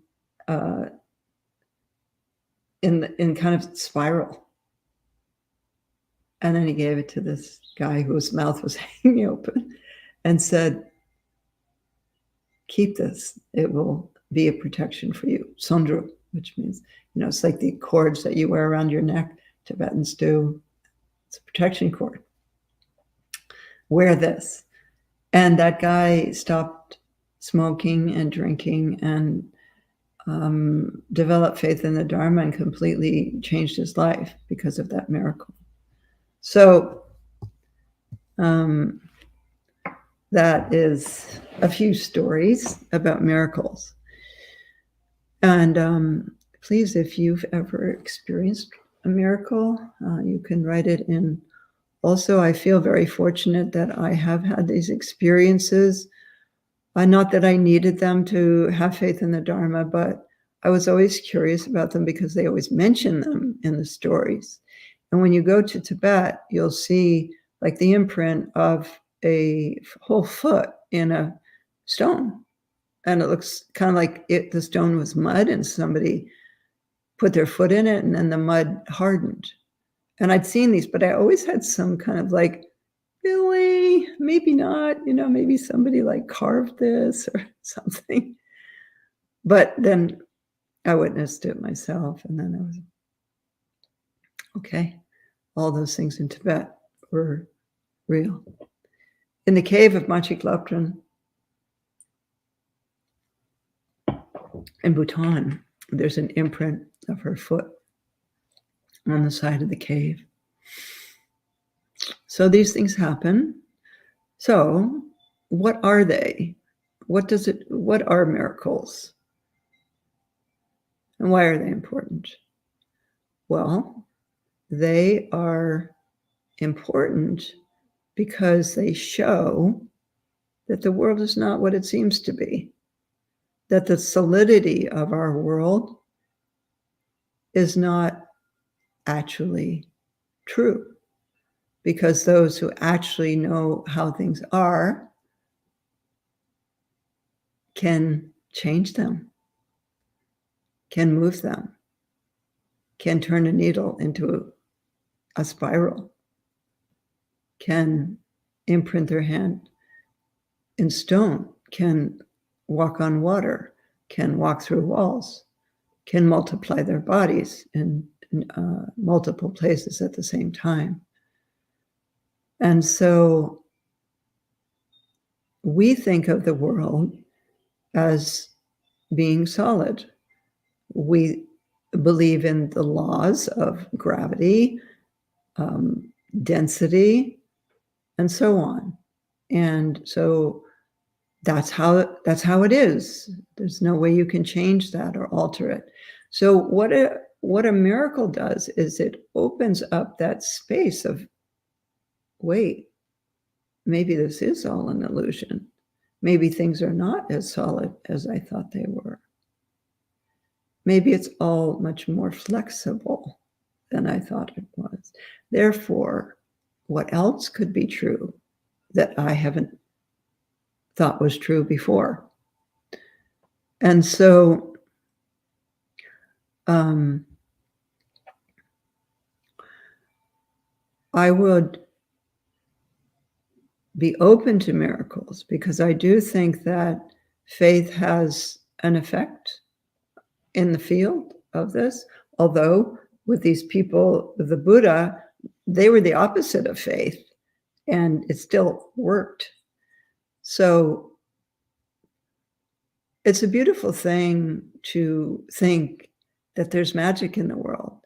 kind of spiral. And then he gave it to this guy whose mouth was hanging open and said, keep this. It will be a protection for you. Sondru, which means, you know, it's like the cords that you wear around your neck. Tibetans do. It's a protection cord. Wear this. And that guy stopped smoking and drinking and developed faith in the Dharma and completely changed his life because of that miracle. So that is a few stories about miracles. And please, if you've ever experienced a miracle, you can write it in. Also, I feel very fortunate that I have had these experiences. Not that I needed them to have faith in the Dharma, but I was always curious about them because they always mention them in the stories. And when you go to Tibet, you'll see like the imprint of a whole foot in a stone. And it looks kind of like the stone was mud and somebody put their foot in it and then the mud hardened. And I'd seen these, but I always had some kind of like, really, maybe not, you know, maybe somebody like carved this or something. But then I witnessed it myself, and then I was, okay, all those things in Tibet were real. In the cave of Machi Glaptran in Bhutan, there's an imprint of her foot on the side of the cave. So these things happen. So what are they? What are miracles? And why are they important? Well, they are important because they show that the world is not what it seems to be. that the solidity of our world is not actually true, because those who actually know how things are can change them, can move them, can turn a needle into a spiral, can imprint their hand in stone, can walk on water, can walk through walls, can multiply their bodies in multiple places at the same time. And so we think of the world as being solid. We believe in the laws of gravity, density, and so on. And so that's how it is. There's no way you can change that or alter it. So what a miracle does is it opens up that space of, wait, maybe this is all an illusion. Maybe things are not as solid as I thought they were. Maybe it's all much more flexible than I thought it was. Therefore, what else could be true that I haven't thought was true before? And so I would be open to miracles, because I do think that faith has an effect in the field of this. Although with these people, the Buddha, they were the opposite of faith, and it still worked. So it's a beautiful thing to think that there's magic in the world.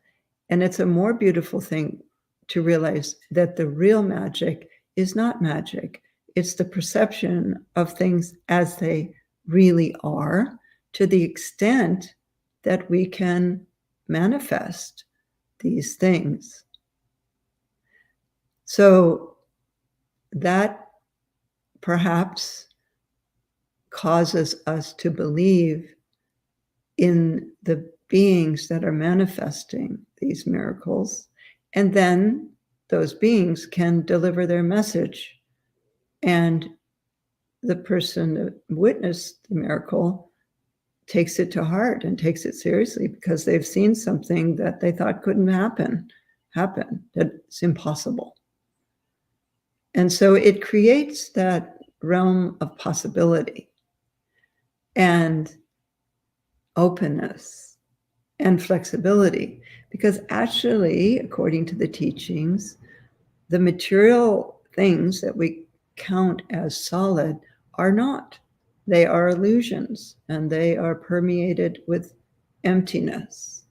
And it's a more beautiful thing to realize that the real magic is not magic. It's the perception of things as they really are, to the extent that we can manifest these things. So that perhaps causes us to believe in the beings that are manifesting these miracles, and then those beings can deliver their message, and the person that witnessed the miracle takes it to heart and takes it seriously, because they've seen something that they thought couldn't happen, that it's impossible. And so it creates that realm of possibility and openness and flexibility, because actually, according to the teachings, the material things that we count as solid are not. They are illusions, and they are permeated with emptiness.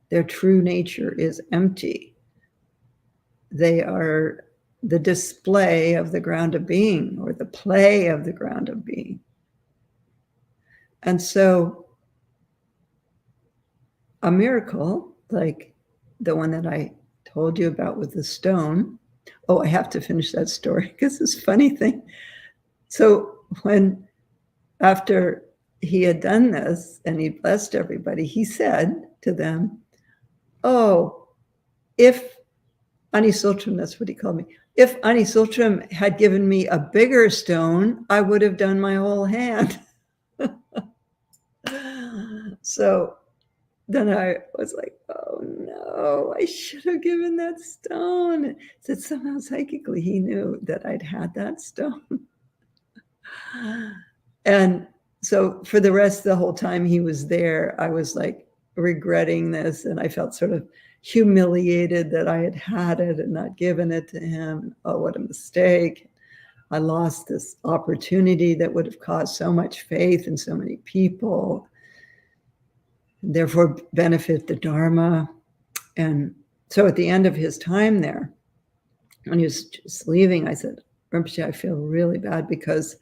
Their true nature is empty. They are the display of the ground of being, or the play of the ground of being. And so a miracle like the one that I told you about with the stone. Oh, I have to finish that story because it's a funny thing. So after he had done this and he blessed everybody, he said to them, oh, if Ani Tsultrim, that's what he called me, if Ani Tsultrim had given me a bigger stone, I would have done my whole hand. So then I was like, oh no, I should have given that stone. That somehow psychically he knew that I'd had that stone. And so for the rest of the whole time he was there, I was like regretting this, and I felt sort of humiliated that I had it and not given it to him. Oh, what a mistake. I lost this opportunity that would have caused so much faith in so many people, and therefore benefit the Dharma. And so at the end of his time there, when he was just leaving, I said, Rinpoche, I feel really bad because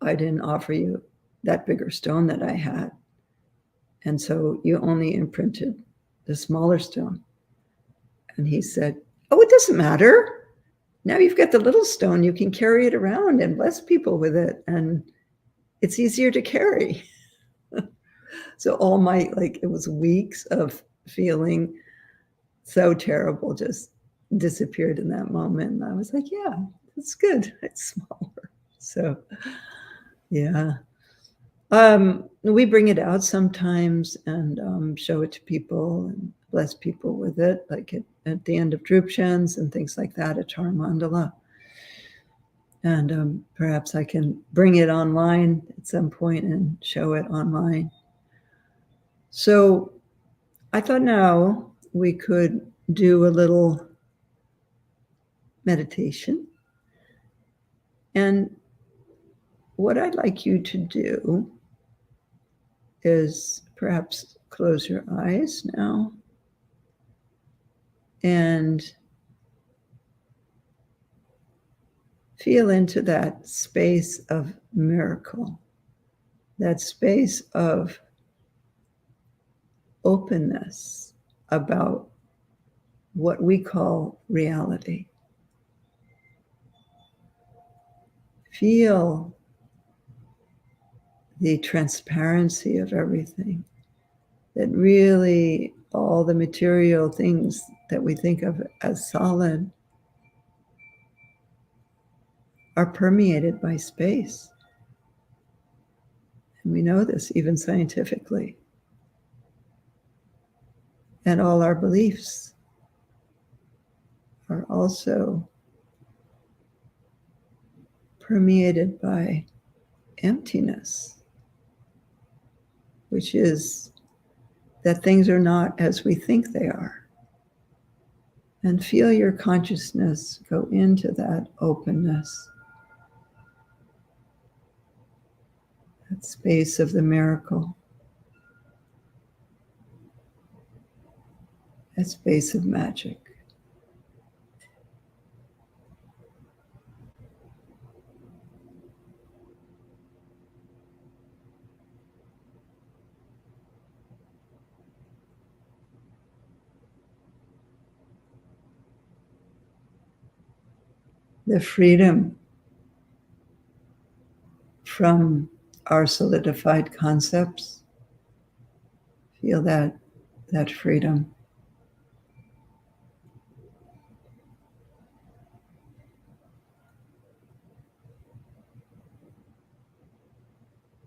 I didn't offer you that bigger stone that I had. And so you only imprinted the smaller stone. And he said, oh, it doesn't matter. Now you've got the little stone. You can carry it around and bless people with it. And it's easier to carry. So all my, like, it was weeks of feeling so terrible just disappeared in that moment. And I was like, yeah, it's good. It's smaller. So, yeah. We bring it out sometimes and show it to people and bless people with it, like at the end of Drupchans and things like that at Tara Mandala. And perhaps I can bring it online at some point and show it online. So I thought now we could do a little meditation. And what I'd like you to do is perhaps close your eyes now and feel into that space of miracle, that space of openness about what we call reality. Feel the transparency of everything, that really all the material things that we think of as solid are permeated by space. And we know this even scientifically. And all our beliefs are also permeated by emptiness, which is that things are not as we think they are. And feel your consciousness go into that openness, that space of the miracle, that space of magic. The freedom from our solidified concepts. Feel that freedom.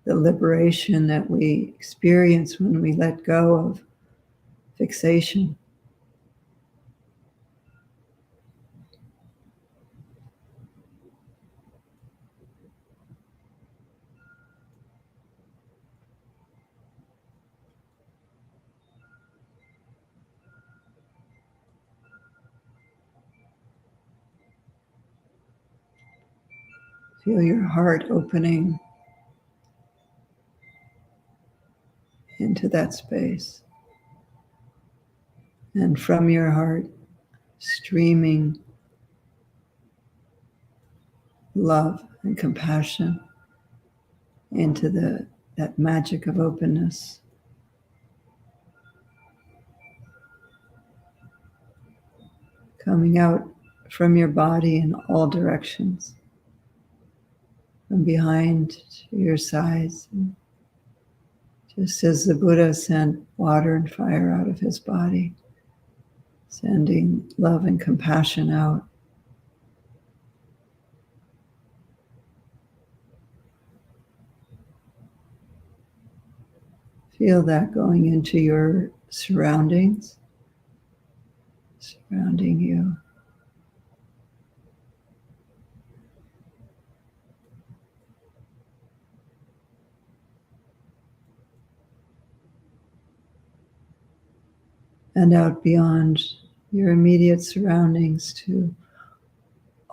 The liberation that we experience when we let go of fixation. Feel your heart opening into that space. And from your heart, streaming love and compassion into that magic of openness. Coming out from your body in all directions, from behind to your sides. Just as the Buddha sent water and fire out of his body, sending love and compassion out. Feel that going into your surroundings, surrounding you. And out beyond your immediate surroundings to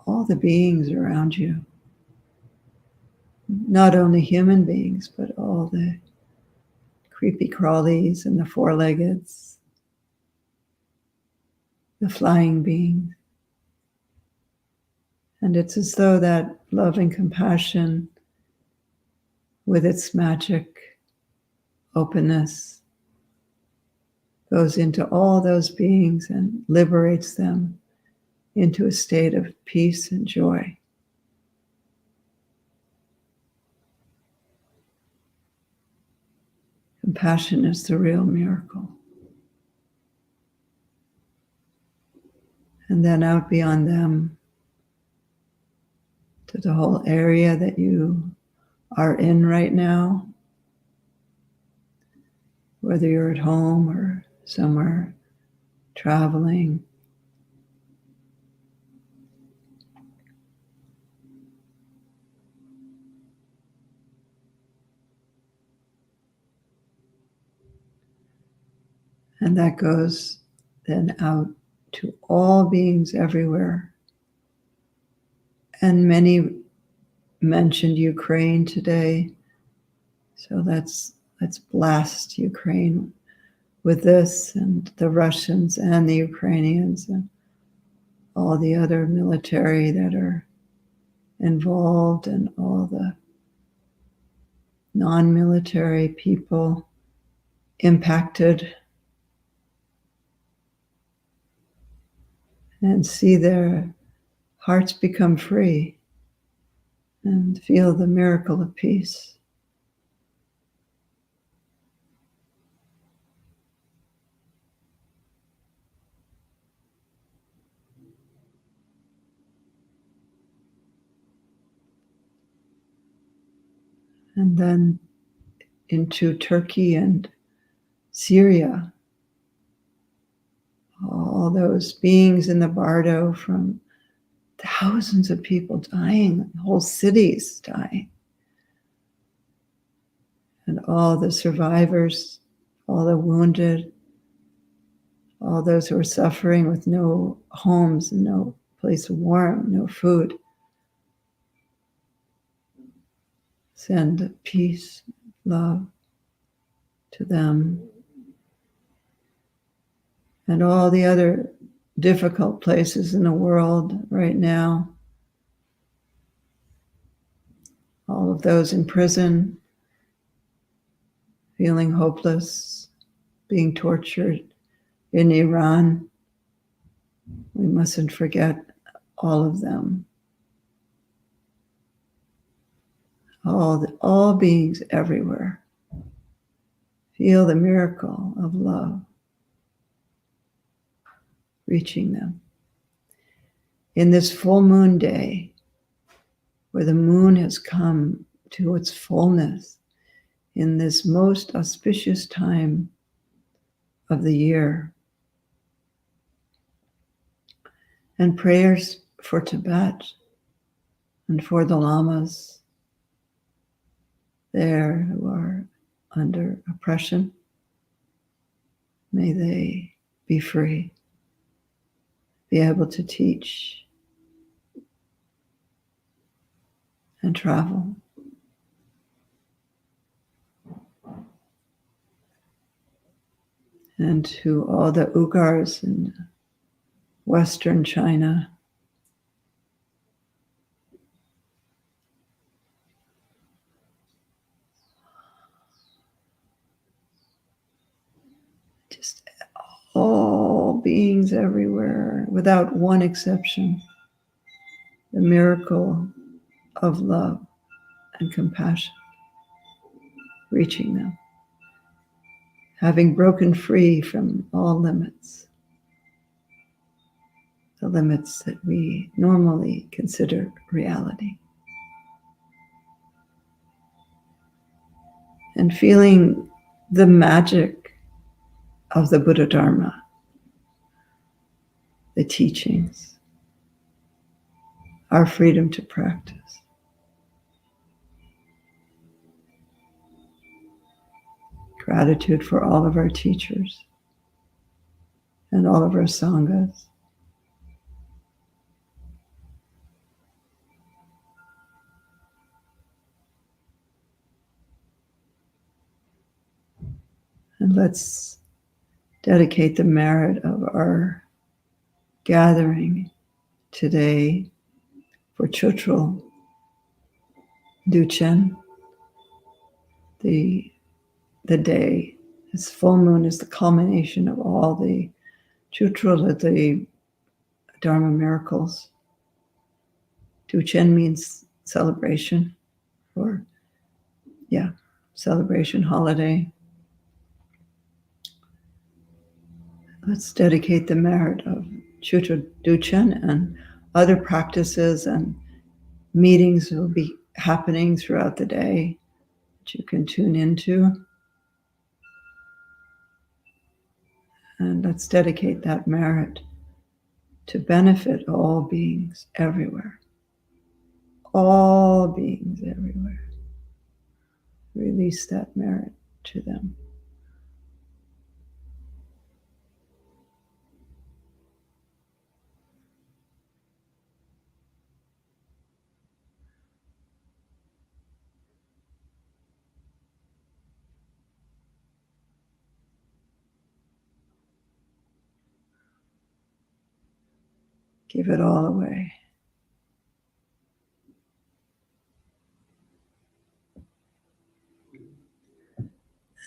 all the beings around you. Not only human beings, but all the creepy crawlies and the four-leggeds, the flying beings. And it's as though that love and compassion with its magic, openness, goes into all those beings and liberates them into a state of peace and joy. Compassion is the real miracle. And then out beyond them to the whole area that you are in right now, whether you're at home or somewhere traveling. And that goes then out to all beings everywhere. And many mentioned Ukraine today. So let's blast Ukraine with this, and the Russians and the Ukrainians and all the other military that are involved and all the non-military people impacted, and see their hearts become free and feel the miracle of peace. And then into Turkey and Syria, all those beings in the bardo, from thousands of people dying, whole cities dying, and all the survivors, all the wounded, all those who are suffering with no homes and no place warm, no food. Send peace, love to them. And all the other difficult places in the world right now. All of those in prison, feeling hopeless, being tortured in Iran. We mustn't forget all of them. All beings everywhere. Feel the miracle of love reaching them. In this full moon day, where the moon has come to its fullness, in this most auspicious time of the year, and prayers for Tibet and for the lamas there who are under oppression. May they be free, be able to teach and travel. And to all the Uyghurs in Western China, just all beings everywhere, without one exception, the miracle of love and compassion reaching them, having broken free from all limits, the limits that we normally consider reality. And feeling the magic of the Buddha Dharma, the teachings, our freedom to practice. Gratitude for all of our teachers and all of our sanghas. And let's dedicate the merit of our gathering today for Chötrul Düchen, the day. This full moon is the culmination of all the Chötrul, the Dharma miracles. Düchen means celebration, celebration, holiday. Let's dedicate the merit of Chötrul Düchen and other practices and meetings will be happening throughout the day that you can tune into. And let's dedicate that merit to benefit all beings everywhere. All beings everywhere. Release that merit to them. Give it all away.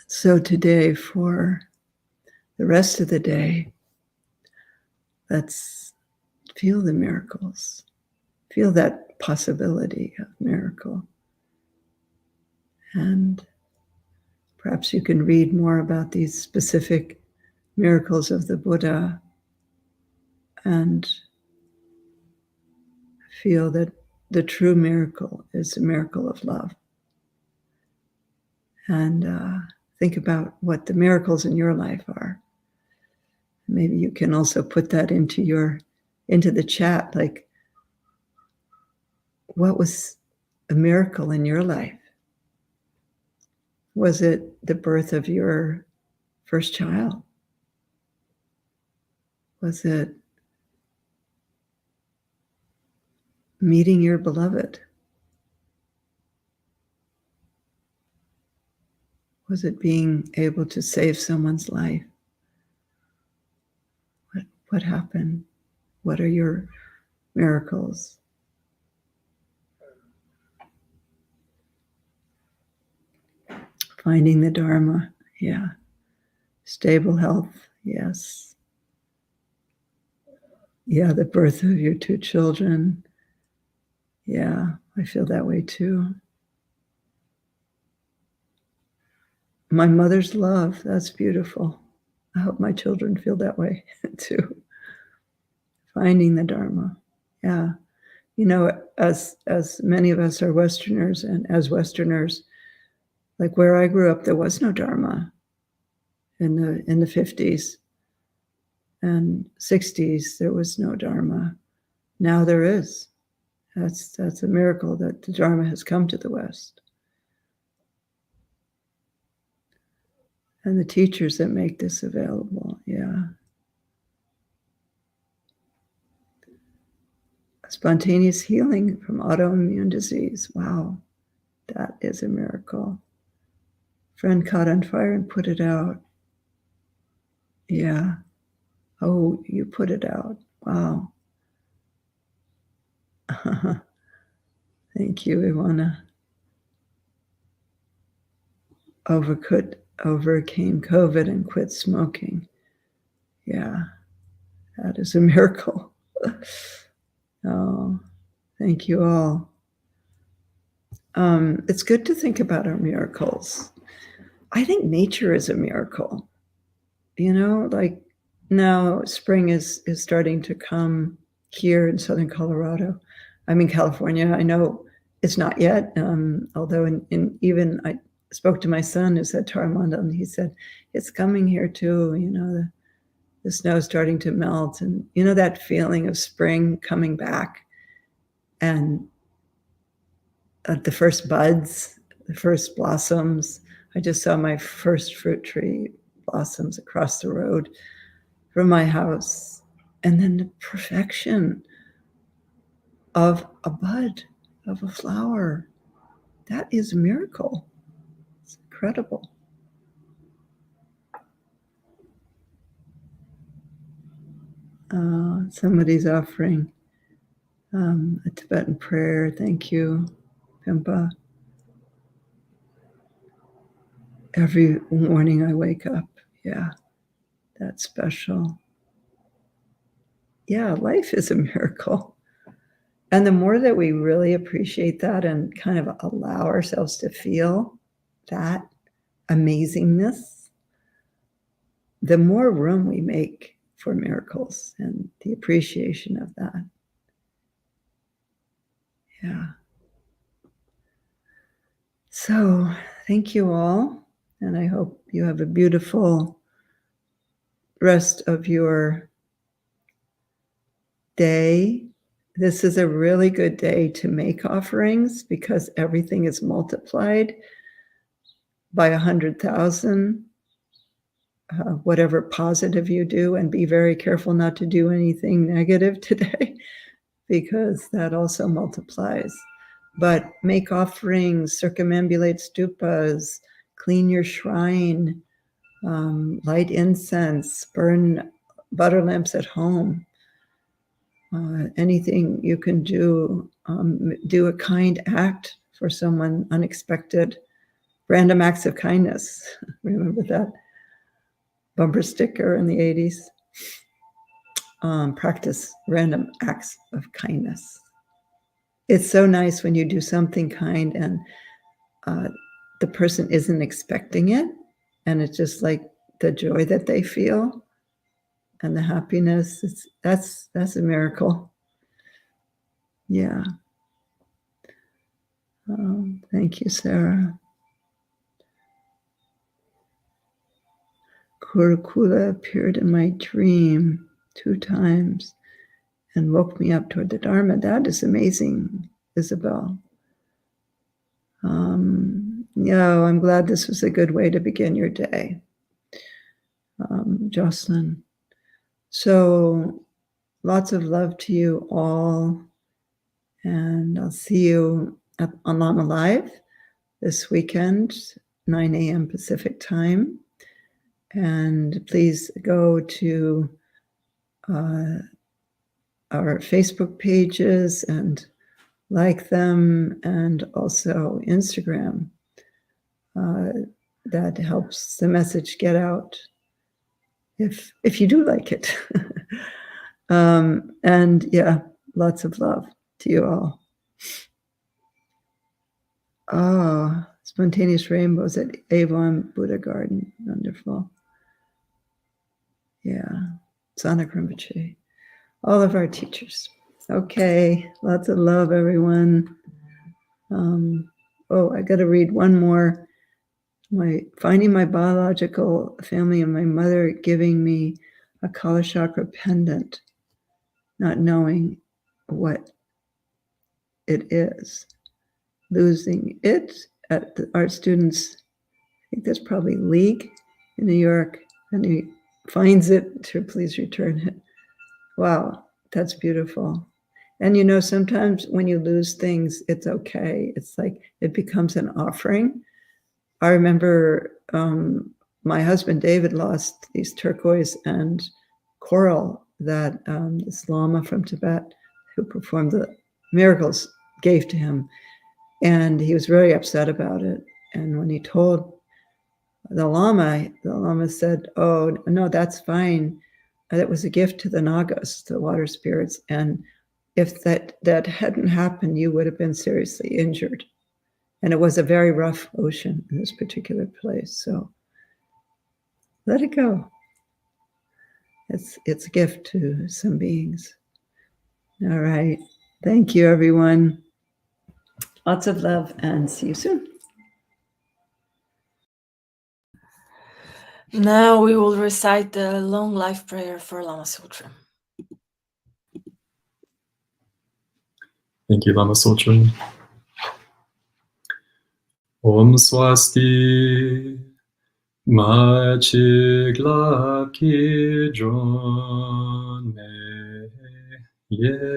So today, for the rest of the day, let's feel the miracles. Feel that possibility of miracle. And perhaps you can read more about these specific miracles of the Buddha and feel that the true miracle is the miracle of love. And think about what the miracles in your life are. Maybe you can also put that into the chat, like, what was a miracle in your life? Was it the birth of your first child? Was it meeting your beloved? Was it being able to save someone's life? What happened? What are your miracles? Finding the Dharma, yeah. Stable health, yes. Yeah, the birth of your 2 children. Yeah, I feel that way too. My mother's love, that's beautiful. I hope my children feel that way too. Finding the Dharma, yeah. You know, as many of us are Westerners, and as Westerners, like where I grew up, there was no Dharma in the 50s and 60s. There was no Dharma. Now there is. That's a miracle that the Dharma has come to the West. And the teachers that make this available, yeah. Spontaneous healing from autoimmune disease. Wow, that is a miracle. Friend caught on fire and put it out. Yeah. Oh, you put it out. Wow. Thank you, Ivana. Overcame COVID and quit smoking. Yeah, that is a miracle. Oh, thank you all. It's good to think about our miracles. I think nature is a miracle. You know, like now spring is starting to come here in Southern Colorado. I'm in California. I know it's not yet, although even I spoke to my son who said Tara Mandala, and he said, it's coming here too. You know, the snow's starting to melt, and you know that feeling of spring coming back, and the first buds, the first blossoms. I just saw my first fruit tree blossoms across the road from my house, and then the perfection of a bud, of a flower. That is a miracle. It's incredible. Somebody's offering a Tibetan prayer. Thank you, Pimpa. Every morning I wake up. Yeah, that's special. Yeah, life is a miracle. And the more that we really appreciate that and kind of allow ourselves to feel that amazingness, the more room we make for miracles and the appreciation of that. Yeah. So thank you all. And I hope you have a beautiful rest of your day. This is a really good day to make offerings because everything is multiplied by 100,000. Whatever positive you do, and be very careful not to do anything negative today because that also multiplies. But make offerings, circumambulate stupas, clean your shrine, light incense, burn Butterlamps at home. Anything you can do, do a kind act for someone unexpected. Random acts of kindness. Remember that bumper sticker in the 80s? Practice random acts of kindness. It's so nice when you do something kind and the person isn't expecting it, and it's just like the joy that they feel and the happiness. That's a miracle. Yeah. Thank you, Sarah. Kurukula appeared in my dream 2 times and woke me up toward the Dharma. That is amazing, Isabel. Yeah, I'm glad this was a good way to begin your day, Jocelyn. So lots of love to you all, and I'll see you on Lama Live this weekend, 9 a.m. Pacific time. And please go to our Facebook pages and like them, and also Instagram. That helps the message get out if you do like it. And yeah, lots of love to you all. Oh, spontaneous rainbows at Avon Buddha Garden. Wonderful. Yeah, Sonic Rinpoche. All of our teachers. Okay, lots of love, everyone. I got to read one more. Finding my biological family and my mother giving me a Kala chakra pendant, not knowing what it is. Losing it at the art students, I think that's probably League in New York, and he finds it to please return it. Wow, that's beautiful. And you know, sometimes when you lose things, it's okay. It's like it becomes an offering. I remember my husband David lost these turquoise and coral that this Lama from Tibet, who performed the miracles, gave to him. And he was very upset about it. And when he told the Lama said, "Oh, no, that's fine. That was a gift to the Nagas, the water spirits. And if that hadn't happened, you would have been seriously injured." And it was a very rough ocean in this particular place. So let it go. It's a gift to some beings. All right. Thank you, everyone. Lots of love, and see you soon. Now we will recite the long life prayer for Lama Tsultrim. Thank you, Lama Tsultrim. Om Swasti Ma Chikla Ki Drone Yesheku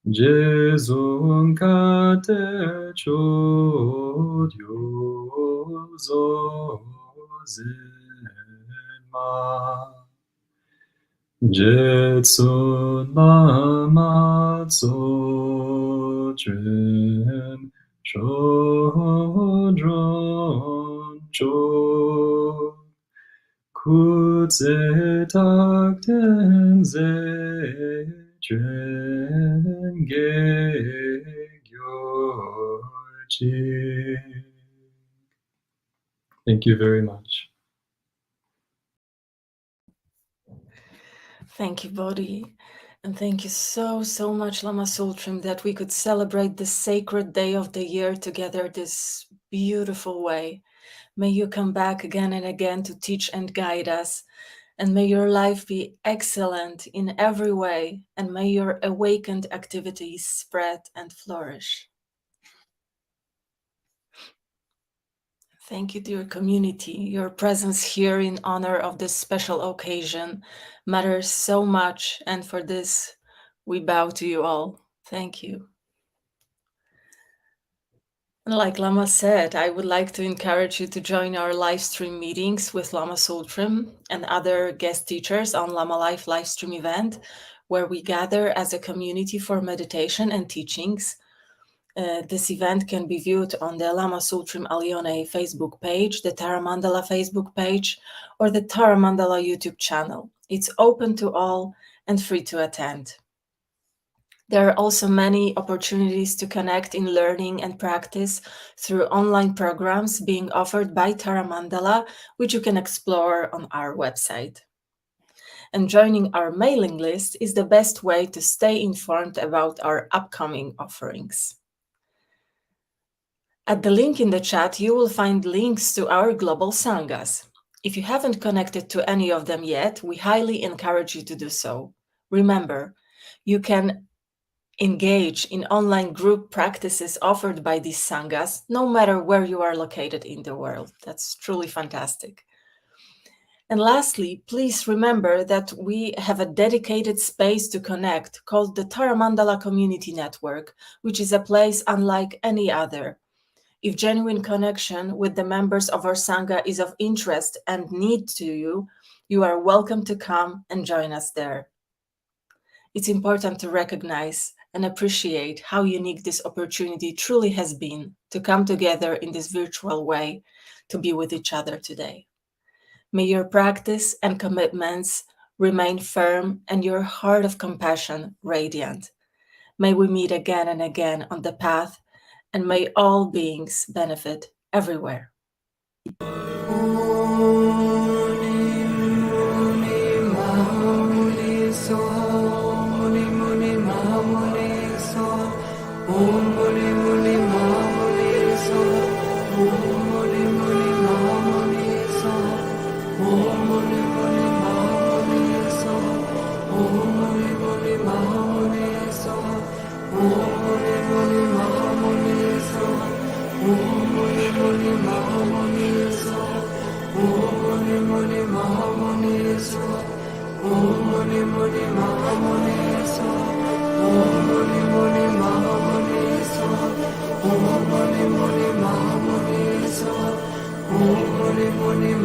Jezun Kate Chodyo Zozema Jetsun Lama Tsultrim Chodron Chod Kutse Takten Zedren Ge Gyorji Thank you very much. Thank you, Bodhi. And thank you so, so much, Lama Tsultrim, that we could celebrate this sacred day of the year together this beautiful way. May you come back again and again to teach and guide us. And may your life be excellent in every way. And may your awakened activities spread and flourish. Thank you, dear community. Your presence here in honor of this special occasion matters so much. And for this, we bow to you all. Thank you. And like Lama said, I would like to encourage you to join our live stream meetings with Lama Tsultrim and other guest teachers on Lama Life live stream event, where we gather as a community for meditation and teachings. This event can be viewed on the Lama Tsultrim Allione Facebook page, the Tara Mandala Facebook page, or the Tara Mandala YouTube channel. It's open to all and free to attend. There are also many opportunities to connect in learning and practice through online programs being offered by Tara Mandala, which you can explore on our website. And joining our mailing list is the best way to stay informed about our upcoming offerings. At the link in the chat, you will find links to our global sanghas. If you haven't connected to any of them yet, we highly encourage you to do so. Remember, you can engage in online group practices offered by these sanghas, no matter where you are located in the world. That's truly fantastic. And lastly, please remember that we have a dedicated space to connect called the Tara Mandala Community Network, which is a place unlike any other. If genuine connection with the members of our Sangha is of interest and need to you, you are welcome to come and join us there. It's important to recognize and appreciate how unique this opportunity truly has been to come together in this virtual way to be with each other today. May your practice and commitments remain firm and your heart of compassion radiant. May we meet again and again on the path, and may all beings benefit everywhere.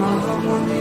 Mahamuni